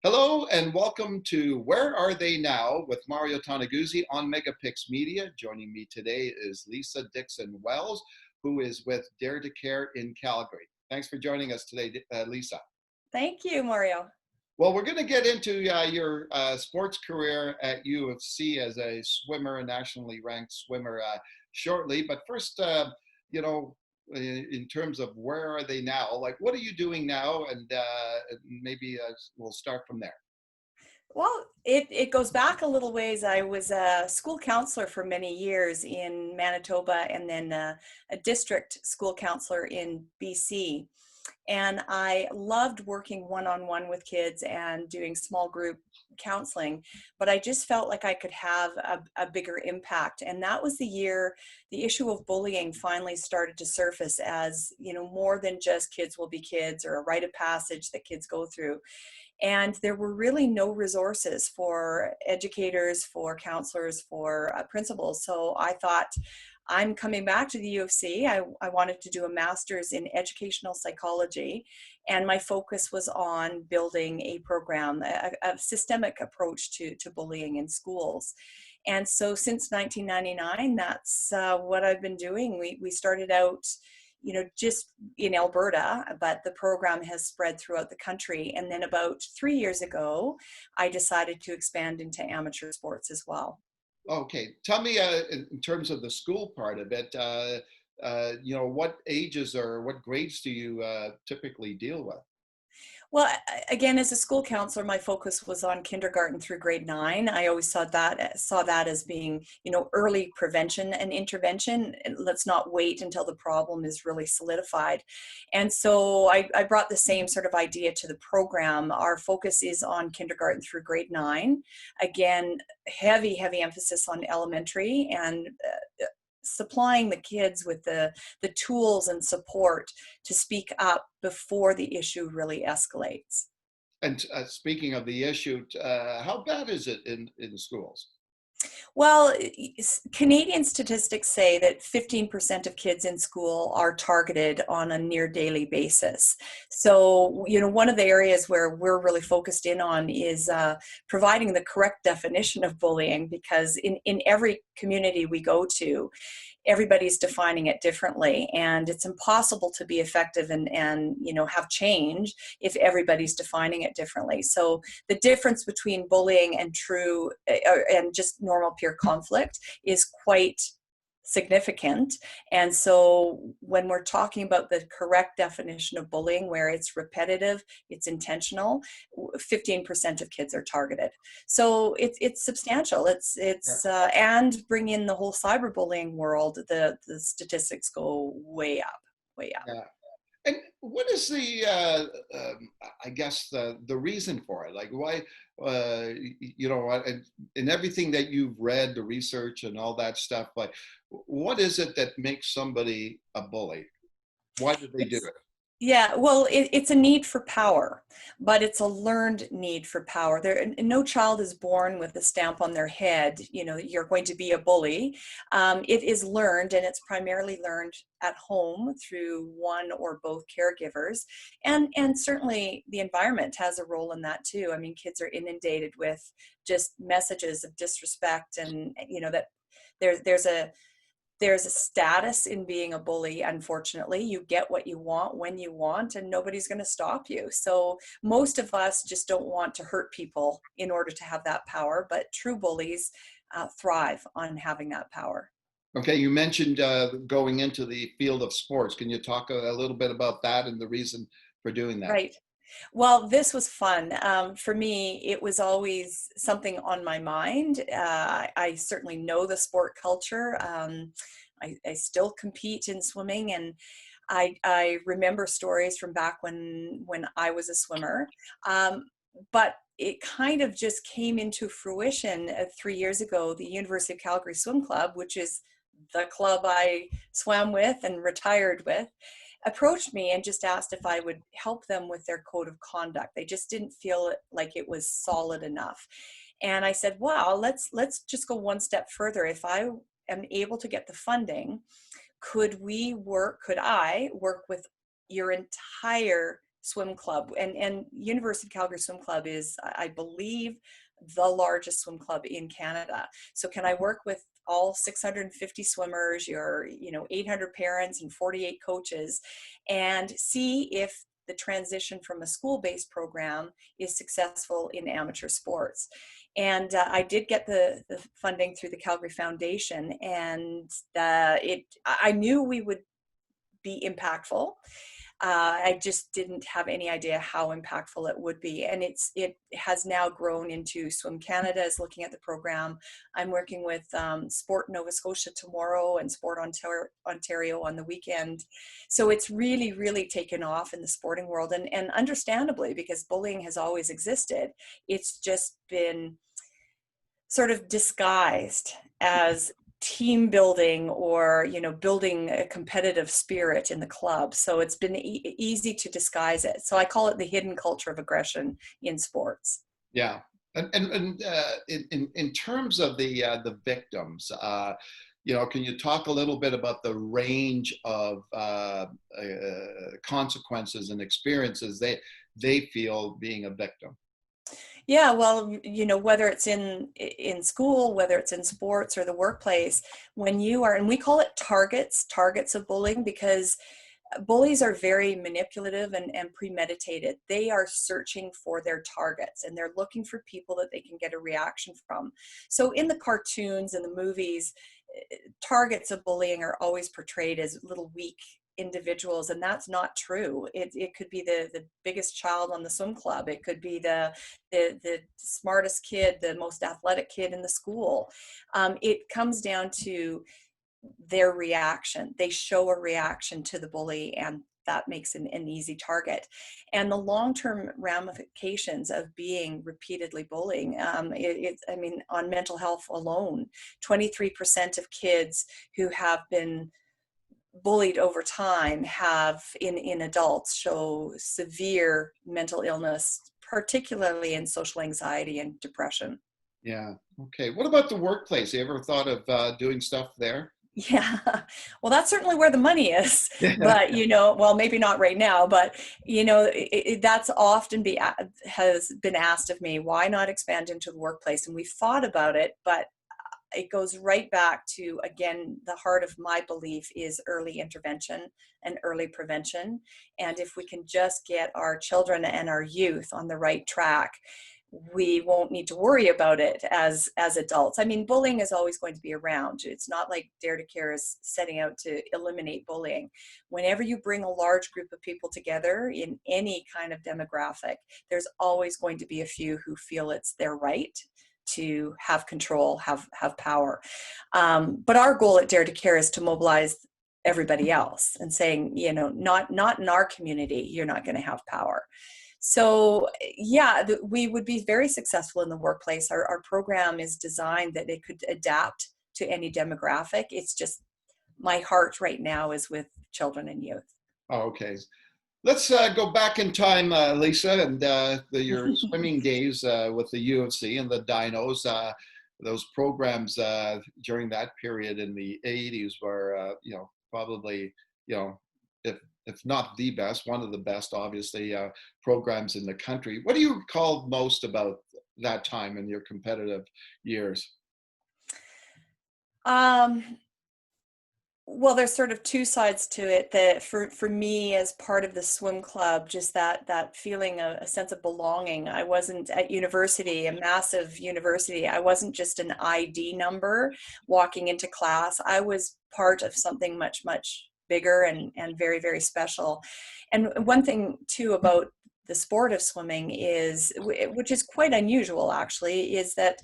Hello and welcome to Where Are They Now with Mario Toneguzzi on Megapix Media. Joining me today is Lisa Dixon-Wells, who is with Dare to Care in Calgary. Thanks for joining us today, Lisa. Thank you, Mario. Well, we're going to get into your sports career at U of C as a swimmer, a nationally ranked swimmer shortly. But first, you know, in terms of where are they now? Like, what are you doing now? And maybe we'll start from there. Well, it goes back a little ways. I was a school counselor for many years in Manitoba and then a district school counselor in BC. And I loved working one-on-one with kids and doing small group counseling, but I just felt like I could have a bigger impact. And that was the year the issue of bullying finally started to surface as, more than just kids will be kids or a rite of passage that kids go through. And there were really no resources for educators, for counselors, for principals. So I thought, I'm coming back to the U of C. I wanted to do a master's in educational psychology, and my focus was on building a program, a systemic approach to bullying in schools. And so since 1999, that's what I've been doing. We started out just in Alberta, but the program has spread throughout the country. And then about 3 years ago, I decided to expand into amateur sports as well. Okay, tell me in terms of the school part of it, what ages or what grades do you typically deal with? Well, again, as a school counselor, my focus was on kindergarten through grade 9. I always saw that as being, early prevention and intervention. Let's not wait until the problem is really solidified. And so I brought the same sort of idea to the program. Our focus is on kindergarten through grade 9. Again, heavy emphasis on elementary and supplying the kids with the tools and support to speak up before the issue really escalates. And speaking of the issue, how bad is it in schools? Well, Canadian statistics say that 15% of kids in school are targeted on a near daily basis. So, one of the areas where we're really focused in on is providing the correct definition of bullying, because in every community we go to, everybody's defining it differently, and it's impossible to be effective and have change if everybody's defining it differently. So the difference between bullying and true and just normal peer conflict is quite significant. And so when we're talking about the correct definition of bullying, where it's repetitive, it's intentional, 15% of kids are targeted. So it's substantial. It's and bring in the whole cyberbullying world, the statistics go way up, way up. Yeah. And what is the, I guess, the reason for it? Like, why, in everything that you've read, the research and all that stuff, like, what is it that makes somebody a bully? Why do they do it? Yeah, well, it's a need for power, but it's a learned need for power. No child is born with a stamp on their head, you're going to be a bully. It is learned, and it's primarily learned at home through one or both caregivers. And certainly the environment has a role in that too. I mean, kids are inundated with just messages of disrespect, and, that there's a status in being a bully. Unfortunately, you get what you want when you want, and nobody's going to stop you. So most of us just don't want to hurt people in order to have that power, but true bullies thrive on having that power. Okay, you mentioned going into the field of sports. Can you talk a little bit about that and the reason for doing that? Right. Well, this was fun. For me, it was always something on my mind. I certainly know the sport culture. I still compete in swimming, and I remember stories from back when I was a swimmer. But it kind of just came into fruition 3 years ago. The University of Calgary Swim Club, which is the club I swam with and retired with, approached me and just asked if I would help them with their code of conduct. They just didn't feel like it was solid enough. And I said, wow, let's just go one step further. If I am able to get the funding, could I work with your entire swim club, and University of Calgary Swim Club is, I believe, the largest swim club in Canada. So can I work with all 650 swimmers, your 800 parents and 48 coaches, and see if the transition from a school-based program is successful in amateur sports? And I did get the funding through the Calgary Foundation, and I knew we would be impactful. I just didn't have any idea how impactful it would be. And it has now grown into Swim Canada is looking at the program. I'm working with Sport Nova Scotia tomorrow and Sport Ontario on the weekend. So it's really, really taken off in the sporting world, and understandably, because bullying has always existed. It's just been sort of disguised as team building, or building a competitive spirit in the club. So it's been easy to disguise it. So I call it the hidden culture of aggression in sports. Yeah. And in terms of the victims, can you talk a little bit about the range of consequences and experiences they feel being a victim? Yeah, well, whether it's in school, whether it's in sports or the workplace, when you are, and we call it targets of bullying, because bullies are very manipulative and premeditated. They are searching for their targets, and they're looking for people that they can get a reaction from. So in the cartoons and the movies, targets of bullying are always portrayed as little weak individuals, and that's not true. It could be the biggest child on the swim club. It could be the smartest kid, the most athletic kid in the school. It comes down to their reaction. They show a reaction to the bully, and that makes an easy target. And the long-term ramifications of being repeatedly bullying, on mental health alone, 23% of kids who have been bullied over time have in adults show severe mental illness, particularly in social anxiety and depression. Yeah. Okay. What about the workplace? You ever thought of doing stuff there? Yeah, well, that's certainly where the money is, but well, maybe not right now, but that's often has been asked of me, why not expand into the workplace? And we've thought about it, but it goes right back to, again, the heart of my belief is early intervention and early prevention. And if we can just get our children and our youth on the right track, we won't need to worry about it as adults. I mean, bullying is always going to be around. It's not like Dare to Care is setting out to eliminate bullying. Whenever you bring a large group of people together in any kind of demographic, there's always going to be a few who feel it's their right to have control, have power. But our goal at Dare to Care is to mobilize everybody else and saying, not in our community, you're not going to have power. So yeah, we would be very successful in the workplace. Our program is designed that it could adapt to any demographic. It's just my heart right now is with children and youth. Oh, okay. Let's go back in time, Lisa, and your swimming days with the U of C and the Dinos. Those programs during that period in the 80s were, probably, if not the best, one of the best, obviously, programs in the country. What do you recall most about that time in your competitive years? Well, there's sort of two sides to it. That for me, as part of the swim club, just that feeling, a sense of belonging. I wasn't at university, a massive university. I wasn't just an ID number walking into class. I was part of something much, much bigger and very, very special. And one thing too about the sport of swimming is, which is quite unusual actually, is that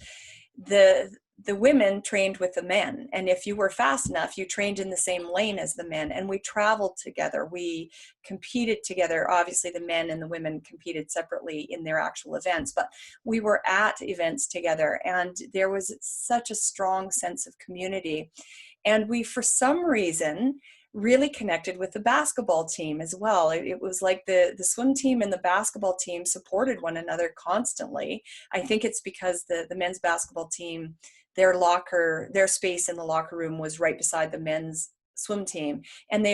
the women trained with the men, and if you were fast enough, you trained in the same lane as the men, and we traveled together, we competed together. Obviously the men and the women competed separately in their actual events, but we were at events together, and there was such a strong sense of community. And we, for some reason, really connected with the basketball team as well. It was like the swim team and the basketball team supported one another constantly. I think it's because the men's basketball team, their space in the locker room was right beside the men's swim team, and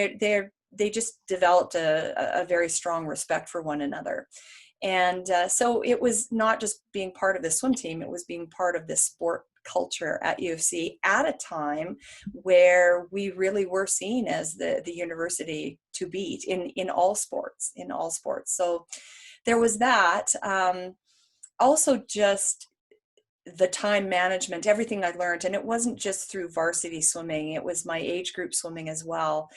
they just developed a very strong respect for one another. And so it was not just being part of the swim team, it was being part of this sport culture at U of C at a time where we really were seen as the university to beat in all sports, in all sports. So there was that. Also just the time management, everything I learned, and it wasn't just through varsity swimming, it was my age group swimming as well.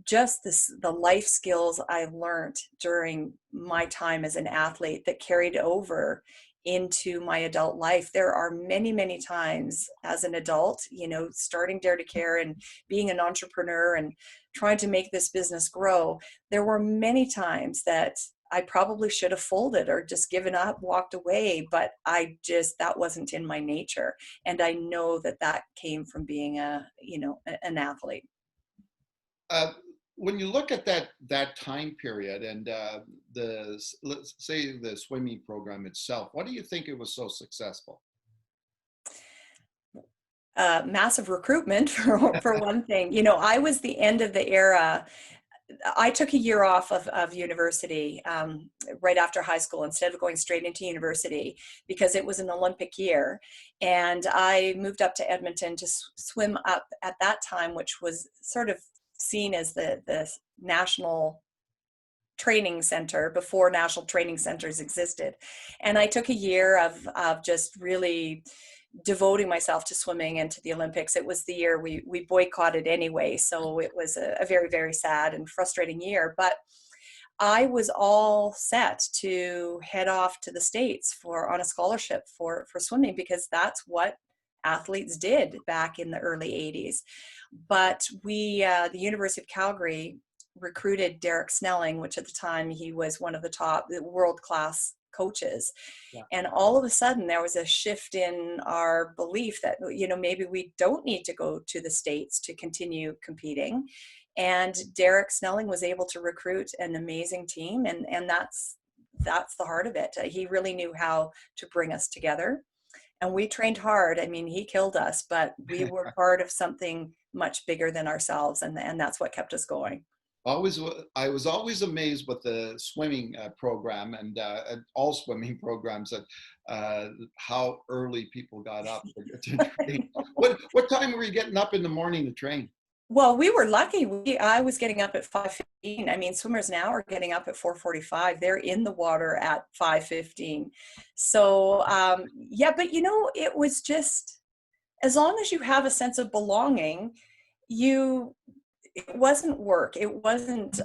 Just the life skills I learned during my time as an athlete that carried over into my adult life. There are many, many times as an adult, you know, starting Dare to Care and being an entrepreneur and trying to make this business grow. There were many times that I probably should have folded or just given up, walked away, but that wasn't in my nature. And I know that came from being an athlete. When you look at that time period and let's say the swimming program itself, what do you think it was so successful? Massive recruitment for one thing. You know, I was the end of the era. I took a year off of university right after high school instead of going straight into university because it was an Olympic year. And I moved up to Edmonton to swim up at that time, which was sort of seen as the national training center before national training centers existed. And I took a year of just really devoting myself to swimming and to the Olympics. It was the year we boycotted anyway. So it was a very, very sad and frustrating year, but I was all set to head off to the States on a scholarship for swimming, because that's what athletes did back in the early 80s. But the University of Calgary recruited Derek Snelling, which at the time he was one of the top world-class coaches. Yeah. And all of a sudden there was a shift in our belief that, you know, maybe we don't need to go to the States to continue competing. And Derek Snelling was able to recruit an amazing team. And that's the heart of it. He really knew how to bring us together. And we trained hard. I mean, he killed us, but we were part of something much bigger than ourselves. And that's what kept us going. I was always amazed with the swimming program and all swimming programs at how early people got up to train. What time were you getting up in the morning to train? Well, we were lucky. I was getting up at 5:15. I mean, swimmers now are getting up at 4:45. They're in the water at 5:15. So, yeah, but you know, it was just, as long as you have a sense of belonging, it wasn't work. It wasn't,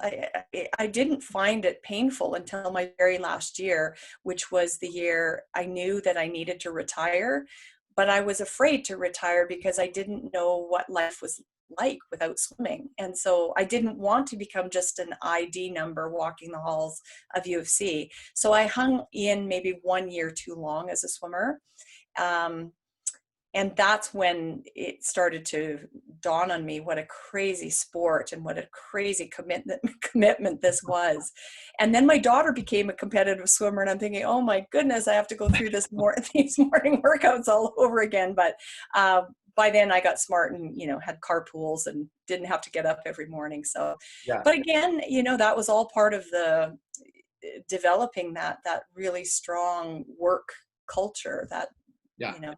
I didn't find it painful until my very last year, which was the year I knew that I needed to retire, but I was afraid to retire because I didn't know what life was like without swimming. And so I didn't want to become just an ID number walking the halls of U of C. So I hung in maybe 1 year too long as a swimmer. And that's when it started to dawn on me what a crazy sport and what a crazy commitment this was. And then my daughter became a competitive swimmer, and I'm thinking, oh my goodness, I have to go through these morning workouts all over again. But by then I got smart and, you know, had carpools and didn't have to get up every morning. So, yeah. But again, you know, that was all part of the developing that really strong work culture that, yeah. You know,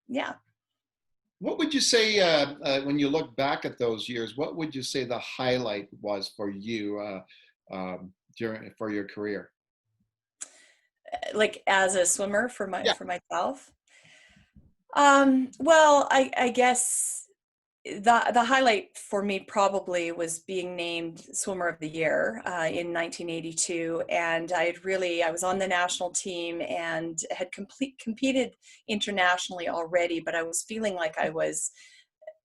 yeah. What would you say when you look back at those years? What would you say the highlight was for you for your career? Like as a swimmer for myself. Well, I guess the highlight for me probably was being named Swimmer of the Year in 1982. And I was on the national team and had competed internationally already, but I was feeling like I was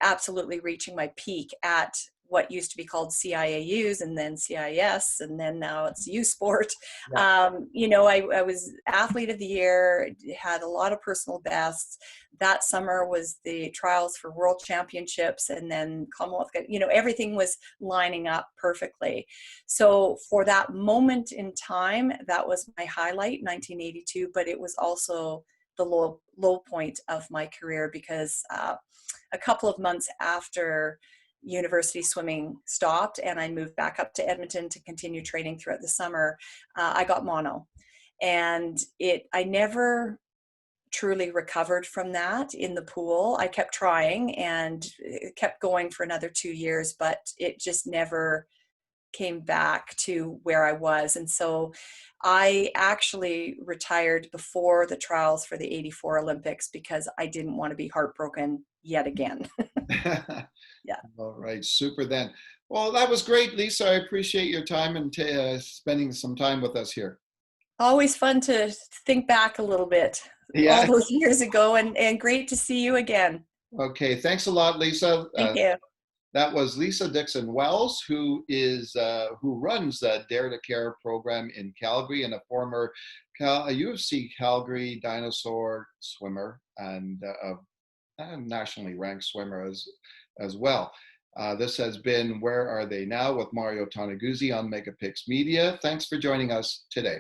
absolutely reaching my peak at what used to be called CIAUs and then CIS, and then now it's U Sport. Yeah. You know, I was Athlete of the Year, had a lot of personal bests. That summer was the trials for World Championships and then Commonwealth, you know, everything was lining up perfectly. So for that moment in time, that was my highlight, 1982, but it was also the low point of my career because a couple of months after university swimming stopped and I moved back up to Edmonton to continue training throughout the summer, I got mono. And I never truly recovered from that in the pool. I kept trying and it kept going for another 2 years, but it just never came back to where I was. And so I actually retired before the trials for the '84 Olympics because I didn't want to be heartbroken yet again. Yeah. All right, super then. Well, that was great, Lisa. I appreciate your time and spending some time with us here. Always fun to think back a little bit, all Yeah. those years ago, and great to see you again. Okay. Thanks a lot, Lisa. Thank you. That was Lisa Dixon-Wells, who runs the Dare to Care program in Calgary and a former UFC Calgary Dinosaur swimmer and a nationally ranked swimmer as well. This has been Where Are They Now with Mario Toneguzzi on Megapix Media. Thanks for joining us today.